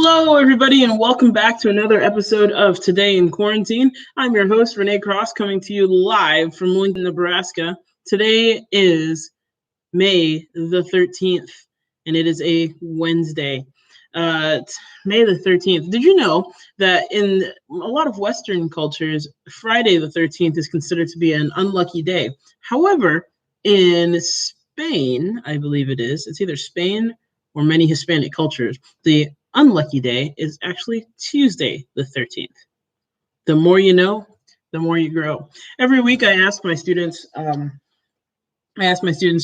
Hello, everybody, and welcome back to another episode of Today in Quarantine. I'm your host, Renee Cross, coming to you live from Lincoln, Nebraska. Today is May the 13th, and it is a Wednesday. May the 13th. Did you know that in a lot of Western cultures, Friday the 13th is considered to be an unlucky day? However, in Spain, I believe it's either Spain or many Hispanic cultures, the unlucky day is actually Tuesday the 13th. The more you know, the more you grow. Every week I ask my students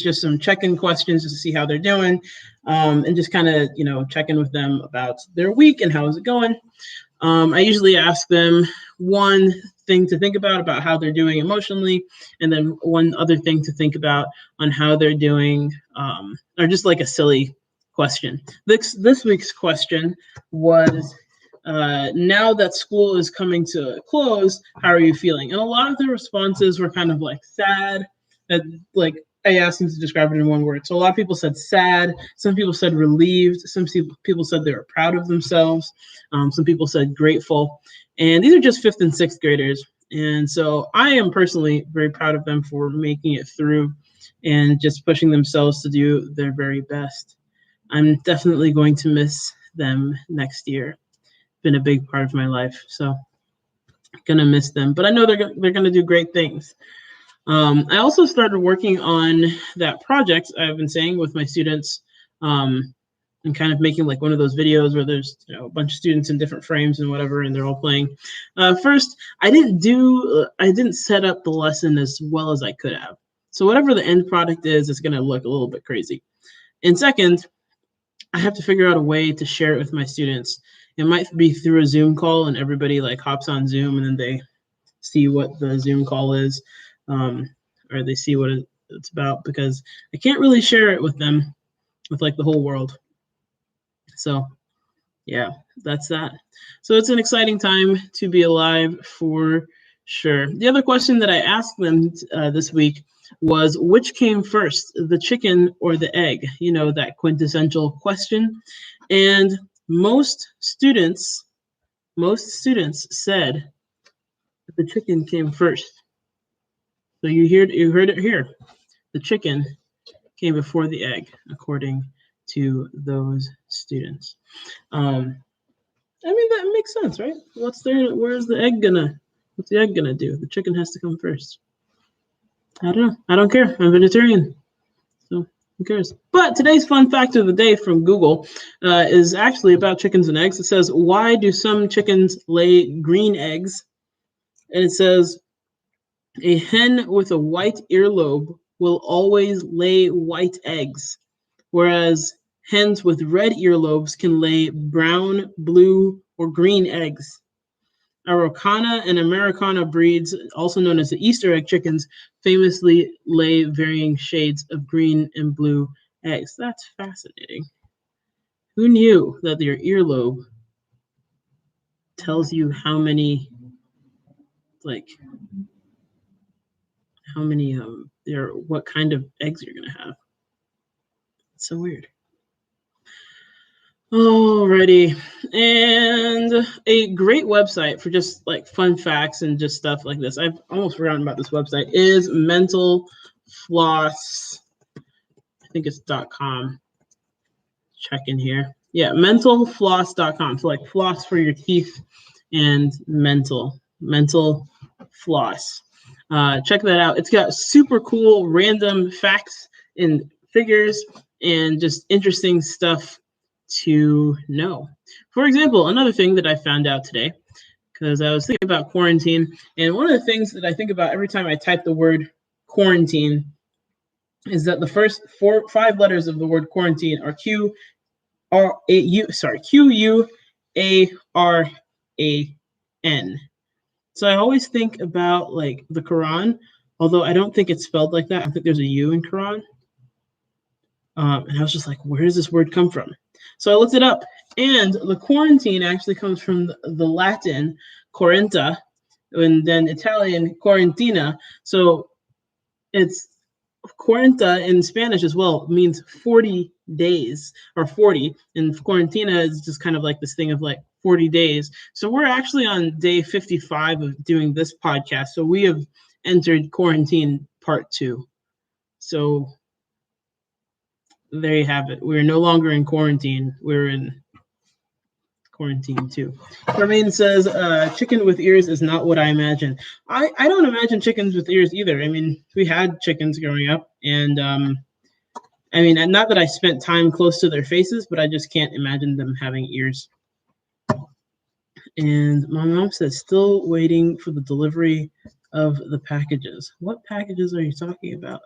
just some check-in questions just to see how they're doing, and just kind of, check in with them about their week and how is it going. I usually ask them one thing to think about how they're doing emotionally, and then one other thing to think about on how they're doing, or just like a silly question. This week's question was, now that school is coming to a close, how are you feeling? And a lot of the responses were kind of like sad, and like I asked them to describe it in one word. So a lot of people said sad, some people said relieved, some people said they were proud of themselves, some people said grateful, and these are just 5th and 6th graders. And so I am personally very proud of them for making it through and just pushing themselves to do their very best. I'm definitely going to miss them next year. Been a big part of my life, so gonna miss them. But I know they're gonna do great things. I also started working on that project I've been saying with my students, and kind of making like one of those videos where there's a bunch of students in different frames and whatever, and they're all playing. First, I didn't set up the lesson as well as I could have. So whatever the end product is, it's gonna look a little bit crazy. And second, I have to figure out a way to share it with my students. It might be through a Zoom call and everybody like hops on Zoom and then they see what the Zoom call is, or they see what it's about, because I can't really share it with them, with like the whole world. So yeah, that's that. So it's an exciting time to be alive for sure. The other question that I asked them this week was, which came first, the chicken or the egg? You know, that quintessential question. And most students said that the chicken came first. So you heard it here. The chicken came before the egg, according to those students. I mean, that makes sense, right? What's the egg gonna do? The chicken has to come first. I don't know. I don't care. I'm vegetarian. So who cares? But today's fun fact of the day from Google is actually about chickens and eggs. It says, why do some chickens lay green eggs? And it says, a hen with a white earlobe will always lay white eggs, whereas hens with red earlobes can lay brown, blue, or green eggs. Araucana and Americana breeds, also known as the Easter egg chickens, famously lay varying shades of green and blue eggs. That's fascinating. Who knew that your earlobe tells you how many what kind of eggs you're gonna have? It's so weird. Alrighty, and a great website for just like fun facts and just stuff like this, I've almost forgotten about this website, is Mental Floss. I think it's .com. Check in here. Yeah, mentalfloss.com. So like floss for your teeth and mental floss. Check that out. It's got super cool random facts and figures and just interesting stuff to know. For example, another thing that I found out today, because I was thinking about quarantine, and one of the things that I think about every time I type the word quarantine is that the first 5 letters of the word quarantine are Q-U-A-R-A-N. So I always think about like the Quran, although I don't think it's spelled like that. I think there's a U in Quran. And I was just like, where does this word come from? So I looked it up, and the quarantine actually comes from the Latin quarenta, and then Italian quarantina. So it's cuarenta in Spanish as well means 40 days or 40, and cuarentina is just kind of like this thing of like 40 days. So we're actually on day 55 of doing this podcast. So we have entered quarantine part 2. So there you have it. We're no longer in quarantine. We're in quarantine 2. Charmaine says, chicken with ears is not what I imagine. I don't imagine chickens with ears either. I mean, we had chickens growing up, and I mean, not that I spent time close to their faces, but I just can't imagine them having ears. And my mom says, still waiting for the delivery of the packages. What packages are you talking about?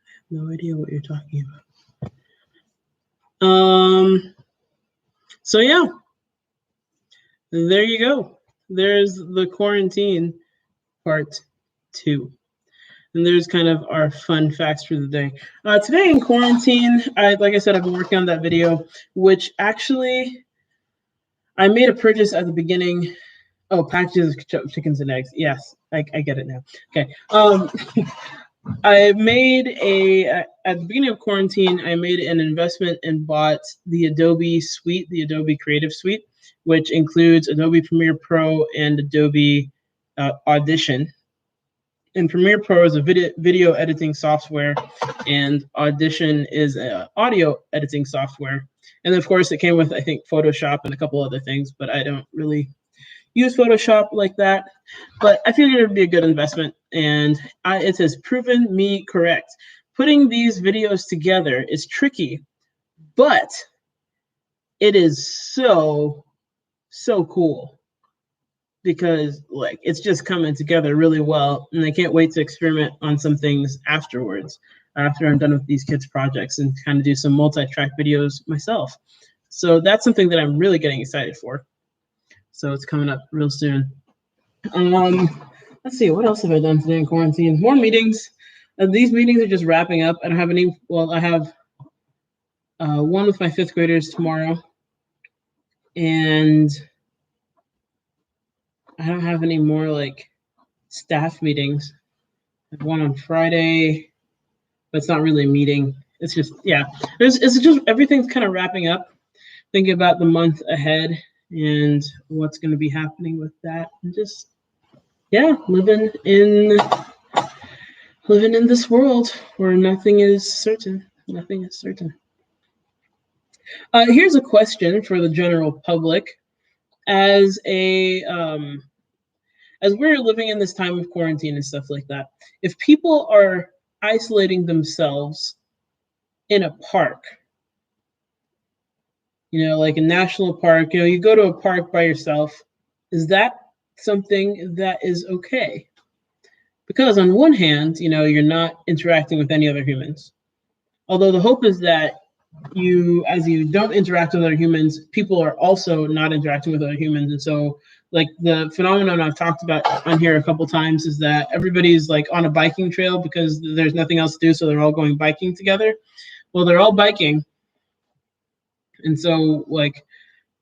I have no idea what you're talking about. So yeah, there you go. There's the quarantine part 2. And there's kind of our fun facts for the day. Today in quarantine, like I said, I've been working on that video, which actually I made a purchase at the beginning. Oh, packages of chickens and eggs. Yes, I get it now. Okay. I made at the beginning of quarantine, I made an investment and bought the Adobe Suite, the Adobe Creative Suite, which includes Adobe Premiere Pro and Adobe Audition. And Premiere Pro is a video editing software, and Audition is an audio editing software. And of course, it came with, I think, Photoshop and a couple other things, but I don't really use Photoshop like that. But I figured it would be a good investment, and it has proven me correct. Putting these videos together is tricky, but it is so cool, because like it's just coming together really well, and I can't wait to experiment on some things afterwards, after I'm done with these kids projects, and kind of do some multi-track videos myself. So that's something that I'm really getting excited for. So it's coming up real soon. Let's see, what else have I done today in quarantine? More meetings. These meetings are just wrapping up. I don't have any. Well, I have one with my 5th graders tomorrow, and I don't have any more like staff meetings. I have one on Friday, but it's not really a meeting. It's just, yeah, it's just everything's kind of wrapping up. Thinking about the month ahead and what's going to be happening with that, and just, yeah, living in this world where nothing is certain. Nothing is certain. Here's a question for the general public. As we're living in this time of quarantine and stuff like that, if people are isolating themselves in a park, like a national park, you go to a park by yourself, is that something that is okay? Because on one hand, you're not interacting with any other humans. Although the hope is that as you don't interact with other humans, people are also not interacting with other humans. And so like the phenomenon I've talked about on here a couple times is that everybody's like on a biking trail because there's nothing else to do. So they're all going biking together. Well, they're all biking. And so like,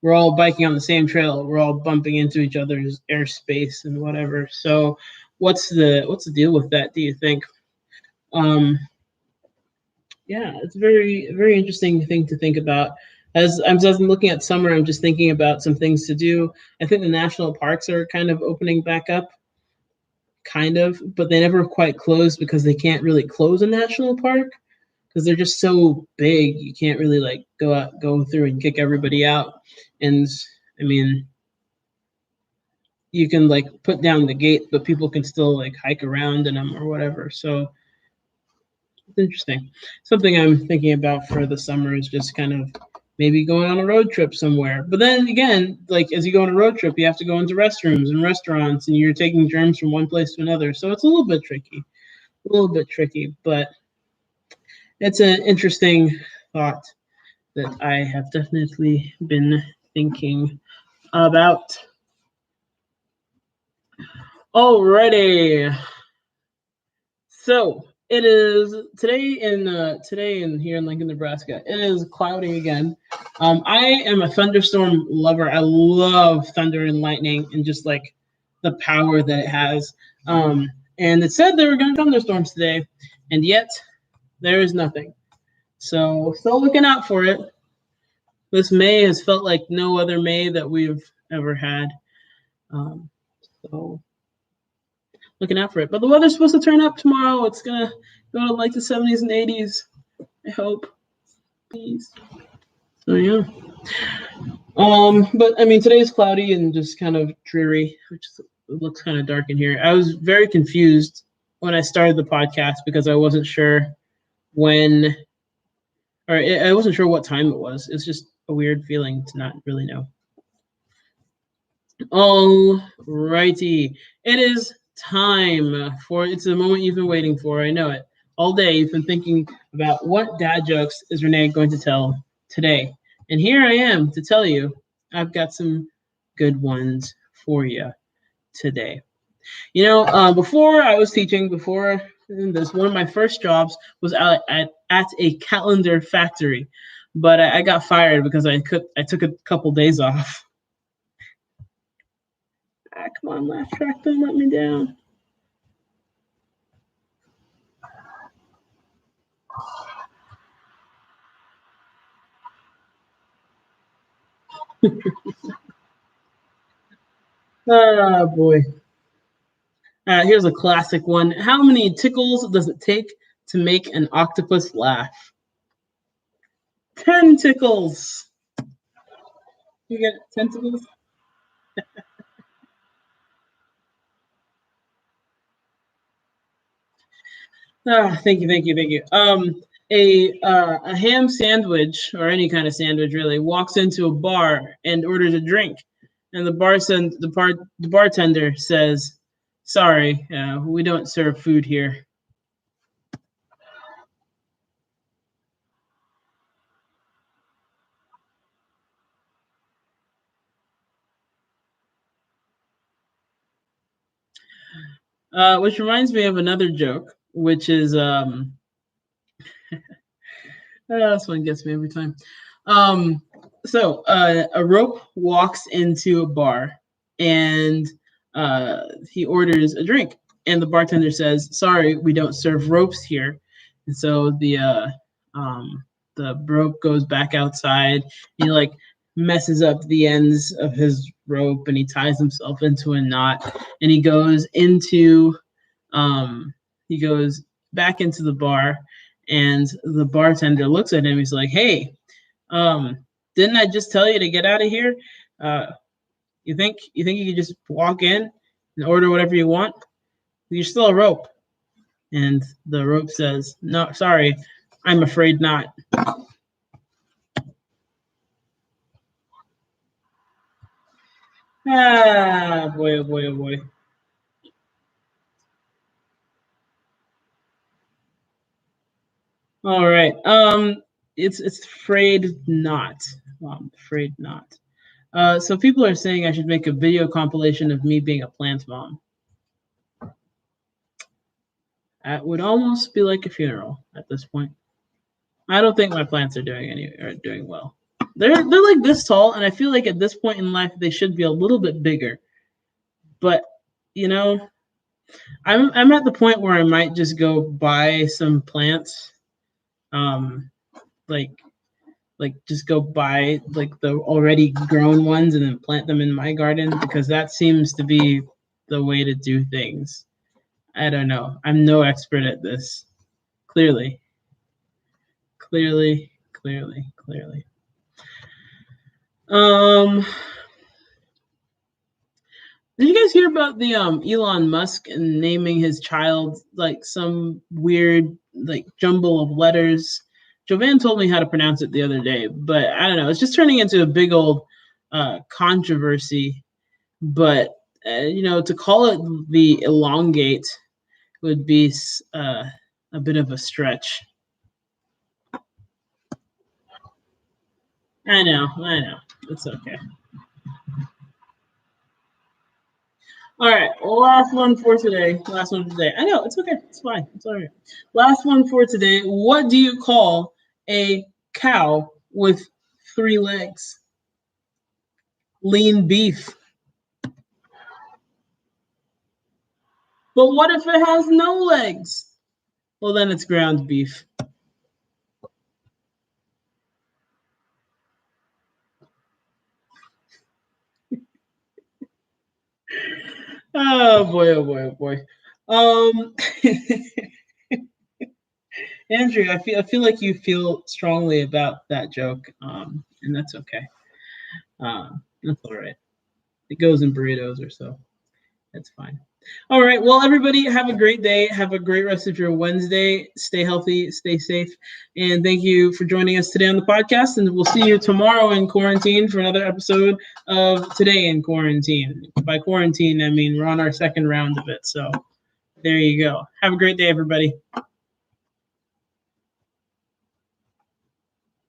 we're all biking on the same trail. We're all bumping into each other's airspace and whatever. So what's the deal with that, do you think? Yeah, it's a very, very interesting thing to think about. As I'm looking at summer, I'm just thinking about some things to do. I think the national parks are kind of opening back up, but they never quite close because they can't really close a national park because they're just so big. You can't really like go through and kick everybody out. And I mean, you can like put down the gate, but people can still like hike around in them or whatever. So it's interesting. Something I'm thinking about for the summer is just kind of maybe going on a road trip somewhere. But then again, like as you go on a road trip, you have to go into restrooms and restaurants, and you're taking germs from one place to another. So it's a little bit tricky, but it's an interesting thought that I have definitely been thinking about. Alrighty. So it is today in here in Lincoln, Nebraska. It is cloudy again. I am a thunderstorm lover. I love thunder and lightning and just like the power that it has. And it said there were going to be thunderstorms today, and yet there is nothing. So still looking out for it. This May has felt like no other May that we've ever had. So looking out for it. But the weather's supposed to turn up tomorrow. It's gonna go to like the 70s and 80s. I hope. Please. So yeah. But I mean today's cloudy and just kind of dreary, which looks kind of dark in here. I was very confused when I started the podcast because I wasn't sure when, or I wasn't sure what time it was. It's just a weird feeling to not really know. All righty. It is time for, it's the moment you've been waiting for. I know it. All day you've been thinking about what dad jokes is Renee going to tell today. And here I am to tell you, I've got some good ones for you today. You know, before I was teaching, before this, one of my first jobs was at a calendar factory, but I got fired because I took a couple days off. Ah, come on, laugh track, don't let me down. Oh boy. Here's a classic one. How many tickles does it take to make an octopus laugh? 10 tickles. You get tentacles? Thank you, thank you, thank you. A ham sandwich or any kind of sandwich really walks into a bar and orders a drink, and the bartender says, "Sorry, we don't serve food here." Which reminds me of another joke, which is this one gets me every time. A rope walks into a bar and he orders a drink, and the bartender says, "Sorry, we don't serve ropes here." And so the rope goes back outside. He like messes up the ends of his rope, and he ties himself into a knot, and um, he goes back into the bar, and the bartender looks at him. He's like, "Hey, didn't I just tell you to get out of here? Uh, you think you could just walk in and order whatever you want? You're still a rope." And the rope says, "No, sorry, I'm afraid not." Ah, boy, oh boy, oh boy. All right. It's afraid not. I'm afraid not. So people are saying I should make a video compilation of me being a plant mom. That would almost be like a funeral at this point. I don't think my plants are doing well. They're like this tall, and I feel like at this point in life they should be a little bit bigger. But you know, I'm at the point where I might just go buy some plants, um, like just go buy like the already grown ones and then plant them in my garden because that seems to be the way to do things. I don't know. I'm no expert at this. Clearly, clearly. Um, did you guys hear about the Elon Musk and naming his child like some weird like jumble of letters? Jovan told me how to pronounce it the other day, but I don't know. It's just turning into a big old controversy. But to call it the elongate would be a bit of a stretch. I know. It's okay. All right, last one for today. Last one for today. I know, it's okay. It's fine. It's all right. Last one for today. What do you call a cow with 3 legs? Lean beef. But what if it has no legs? Well, then it's ground beef. Oh boy, oh boy, oh boy. Andrew, I feel like you feel strongly about that joke, and that's okay. That's all right. It goes in burritos or so. That's fine. All right. Well, everybody, have a great day. Have a great rest of your Wednesday. Stay healthy, stay safe. And thank you for joining us today on the podcast. And we'll see you tomorrow in quarantine for another episode of Today in Quarantine. By quarantine, I mean we're on our second round of it. So there you go. Have a great day, everybody.